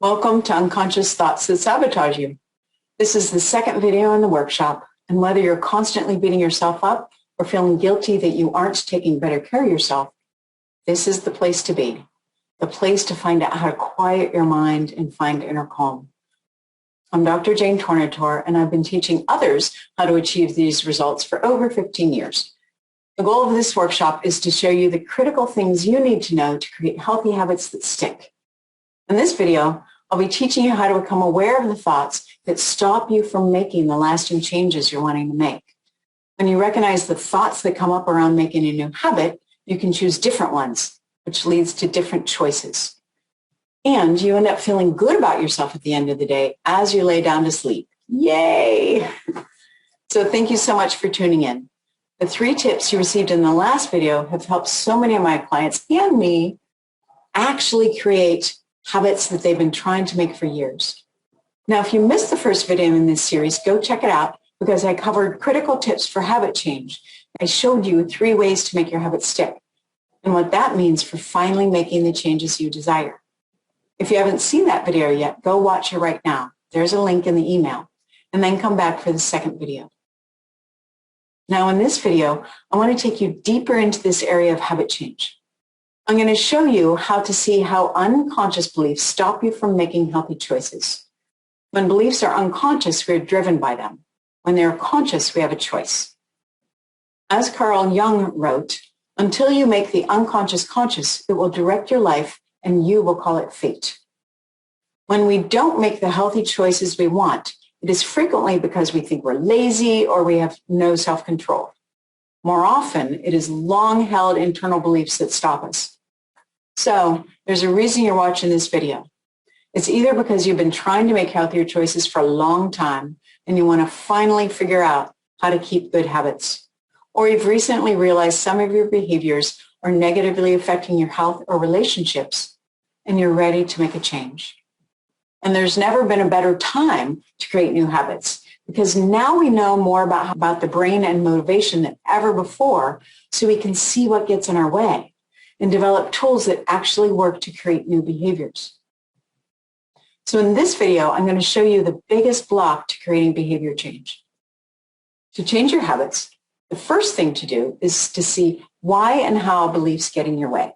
Welcome to Unconscious Thoughts That Sabotage You. This is the second video in the workshop, and whether you're constantly beating yourself up or feeling guilty that you aren't taking better care of yourself, this is the place to be, the place to find out how to quiet your mind and find inner calm. I'm Dr. Jane Tornatore, and I've been teaching others how to achieve these results for over 15 years. The goal of this workshop is to show you the critical things you need to know to create healthy habits that stick. In this video, I'll be teaching you how to become aware of the thoughts that stop you from making the lasting changes you're wanting to make. When you recognize the thoughts that come up around making a new habit, you can choose different ones, which leads to different choices. And you end up feeling good about yourself at the end of the day as you lay down to sleep. Yay! So thank you so much for tuning in. The 3 tips you received in the last video have helped so many of my clients and me actually create habits that they've been trying to make for years. Now, if you missed the first video in this series, go check it out because I covered critical tips for habit change. I showed you 3 ways to make your habits stick and what that means for finally making the changes you desire. If you haven't seen that video yet, go watch it right now. There's a link in the email, and then come back for the second video. Now, in this video, I want to take you deeper into this area of habit change. I'm going to show you how to see how unconscious beliefs stop you from making healthy choices. When beliefs are unconscious, we're driven by them. When they're conscious, we have a choice. As Carl Jung wrote, until you make the unconscious conscious, it will direct your life and you will call it fate. When we don't make the healthy choices we want, it is frequently because we think we're lazy or we have no self-control. More often, it is long-held internal beliefs that stop us. So there's a reason you're watching this video. It's either because you've been trying to make healthier choices for a long time and you want to finally figure out how to keep good habits, or you've recently realized some of your behaviors are negatively affecting your health or relationships and you're ready to make a change. And there's never been a better time to create new habits because now we know more about the brain and motivation than ever before, so we can see what gets in our way and develop tools that actually work to create new behaviors. So in this video, I'm going to show you the biggest block to creating behavior change. To change your habits, the first thing to do is to see why and how beliefs get in your way.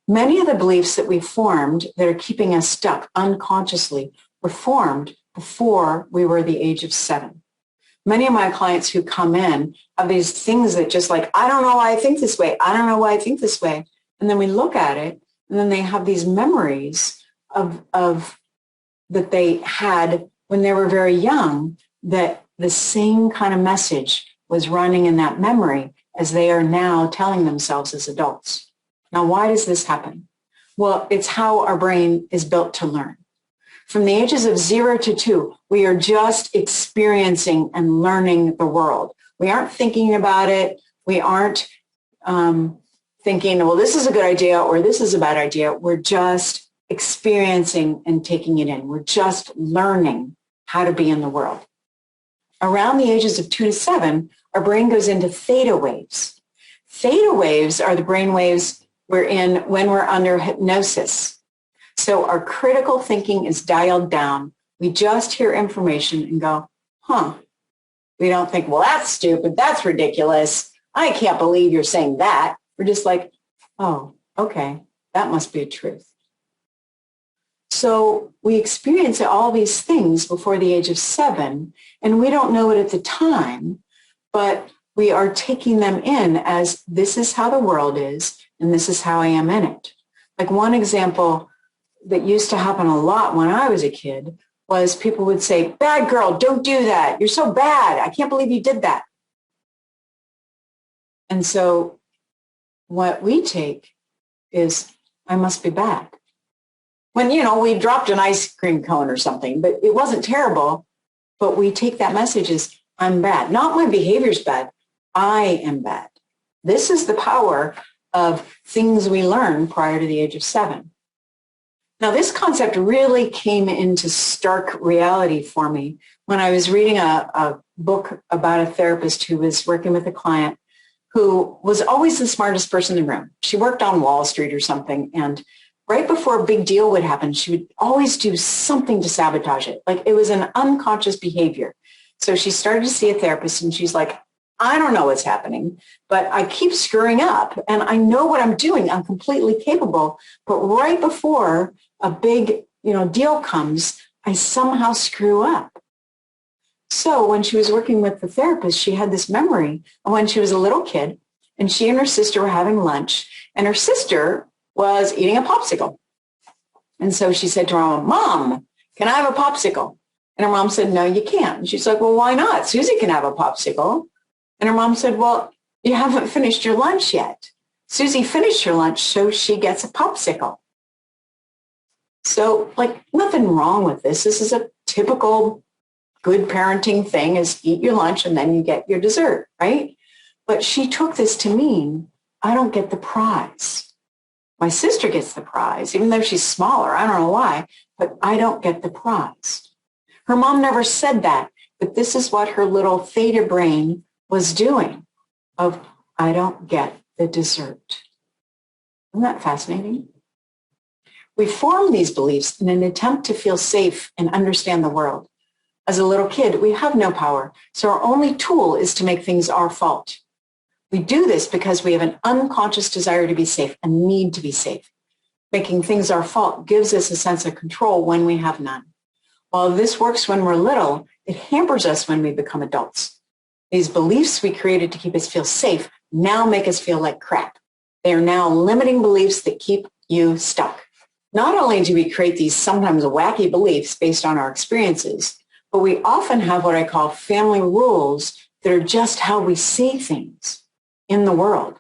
Many of the beliefs that we formed that are keeping us stuck unconsciously were formed before we were the age of 7. Many of my clients who come in have these things that just like, I don't know why I think this way. I don't know why I think this way. And then we look at it and then they have these memories of that they had when they were very young, that the same kind of message was running in that memory as they are now telling themselves as adults. Now, why does this happen? Well, it's how our brain is built to learn. From the ages of 0 to 2, we are just experiencing and learning the world. We aren't thinking about it. We aren't thinking, well, this is a good idea or this is a bad idea. We're just experiencing and taking it in. We're just learning how to be in the world. Around the ages of 2 to 7, our brain goes into theta waves. Theta waves are the brain waves we're in when we're under hypnosis. So our critical thinking is dialed down. We just hear information and go, We don't think, well, that's stupid. That's ridiculous. I can't believe you're saying that. We're just like, oh, okay, that must be a truth. So we experience all these things before the age of 7, and we don't know it at the time, but we are taking them in as this is how the world is, and this is how I am in it. Like one example that used to happen a lot when I was a kid was people would say, bad girl, don't do that. You're so bad. I can't believe you did that. And so what we take is, I must be bad. When, we dropped an ice cream cone or something, but it wasn't terrible, but we take that message as, I'm bad. Not my behavior's bad. I am bad. This is the power of things we learn prior to the age of 7. Now, this concept really came into stark reality for me when I was reading a book about a therapist who was working with a client who was always the smartest person in the room. She worked on Wall Street or something, and right before a big deal would happen, she would always do something to sabotage it. Like it was an unconscious behavior. So she started to see a therapist and she's like, I don't know what's happening, but I keep screwing up and I know what I'm doing. I'm completely capable. But right before a big, deal comes, I somehow screw up. So when she was working with the therapist, she had this memory of when she was a little kid and she and her sister were having lunch and her sister was eating a popsicle. And so she said to her mom, Mom, can I have a popsicle? And her mom said, no, you can't. And she's like, well, why not? Susie can have a popsicle. And her mom said, well, you haven't finished your lunch yet. Susie finished her lunch, so she gets a popsicle. So nothing wrong with this. This is a typical good parenting thing is eat your lunch and then you get your dessert, right? But she took this to mean, I don't get the prize. My sister gets the prize, even though she's smaller. I don't know why, but I don't get the prize. Her mom never said that, but this is what her little theta brain was doing of, I don't get the dessert. Isn't that fascinating? We form these beliefs in an attempt to feel safe and understand the world. As a little kid, we have no power, so our only tool is to make things our fault. We do this because we have an unconscious desire to be safe, a need to be safe. Making things our fault gives us a sense of control when we have none. While this works when we're little, it hampers us when we become adults. These beliefs we created to keep us feel safe now make us feel like crap. They are now limiting beliefs that keep you stuck. Not only do we create these sometimes wacky beliefs based on our experiences, but we often have what I call family rules that are just how we see things in the world.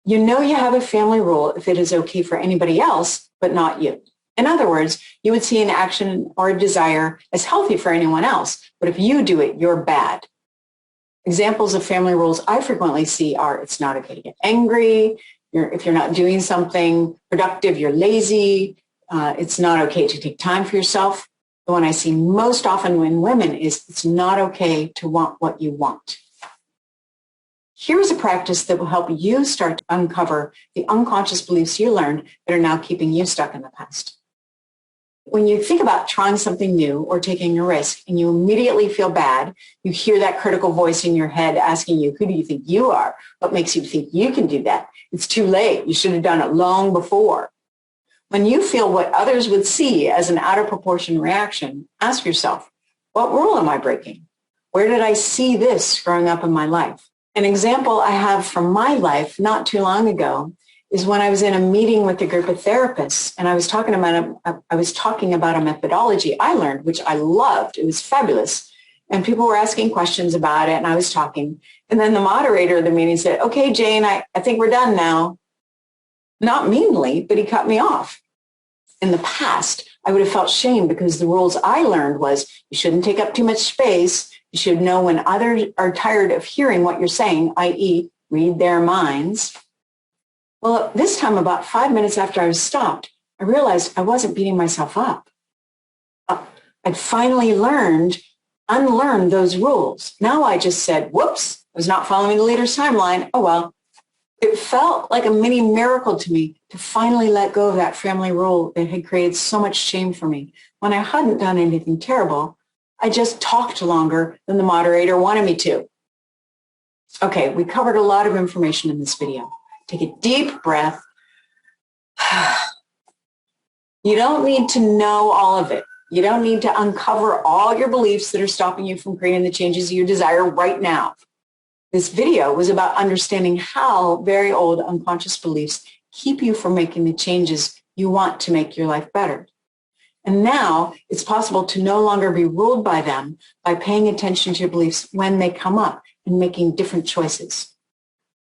You know you have a family rule if it is okay for anybody else, but not you. In other words, you would see an action or a desire as healthy for anyone else, but if you do it, you're bad. Examples of family rules I frequently see are it's not okay to get angry, if you're not doing something productive, you're lazy, it's not okay to take time for yourself. The one I see most often in women is it's not okay to want what you want. Here's a practice that will help you start to uncover the unconscious beliefs you learned that are now keeping you stuck in the past. When you think about trying something new or taking a risk and you immediately feel bad, you hear that critical voice in your head asking you, who do you think you are? What makes you think you can do that? It's too late. You should have done it long before. When you feel what others would see as an out of proportion reaction, ask yourself, what rule am I breaking? Where did I see this growing up in my life? An example I have from my life not too long ago is when I was in a meeting with a group of therapists and I was talking about a methodology I learned, which I loved. It was fabulous. And people were asking questions about it and I was talking. And then the moderator of the meeting said, okay, Jane, I think we're done now. Not meanly, but he cut me off. In the past, I would have felt shame because the rules I learned was you shouldn't take up too much space. You should know when others are tired of hearing what you're saying, i.e. read their minds. Well, this time, about 5 minutes after I was stopped, I realized I wasn't beating myself up. I'd finally unlearned those rules. Now I just said, whoops, I was not following the leader's timeline. Oh, well. It felt like a mini miracle to me to finally let go of that family rule that had created so much shame for me. When I hadn't done anything terrible, I just talked longer than the moderator wanted me to. Okay, we covered a lot of information in this video. Take a deep breath. You don't need to know all of it. You don't need to uncover all your beliefs that are stopping you from creating the changes you desire right now. This video was about understanding how very old unconscious beliefs keep you from making the changes you want to make your life better. And now it's possible to no longer be ruled by them by paying attention to your beliefs when they come up and making different choices.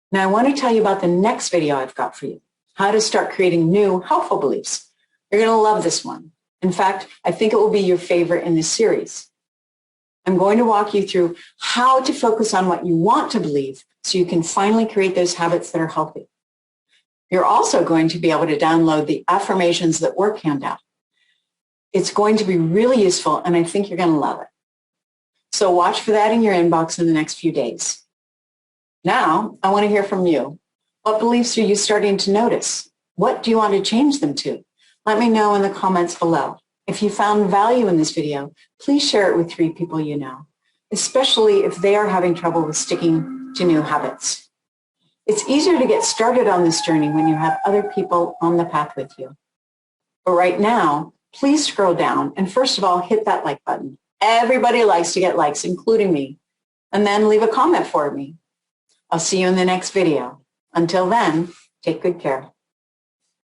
Now I want to tell you about the next video I've got for you, how to start creating new helpful beliefs. You're going to love this one. In fact, I think it will be your favorite in this series. I'm going to walk you through how to focus on what you want to believe so you can finally create those habits that are healthy. You're also going to be able to download the Affirmations That Work handout. It's going to be really useful, and I think you're going to love it. So watch for that in your inbox in the next few days. Now, I want to hear from you. What beliefs are you starting to notice? What do you want to change them to? Let me know in the comments below. If you found value in this video, please share it with 3 people you know, especially if they are having trouble with sticking to new habits. It's easier to get started on this journey when you have other people on the path with you. But right now, please scroll down and first of all, hit that like button. Everybody likes to get likes, including me. And then leave a comment for me. I'll see you in the next video. Until then, take good care.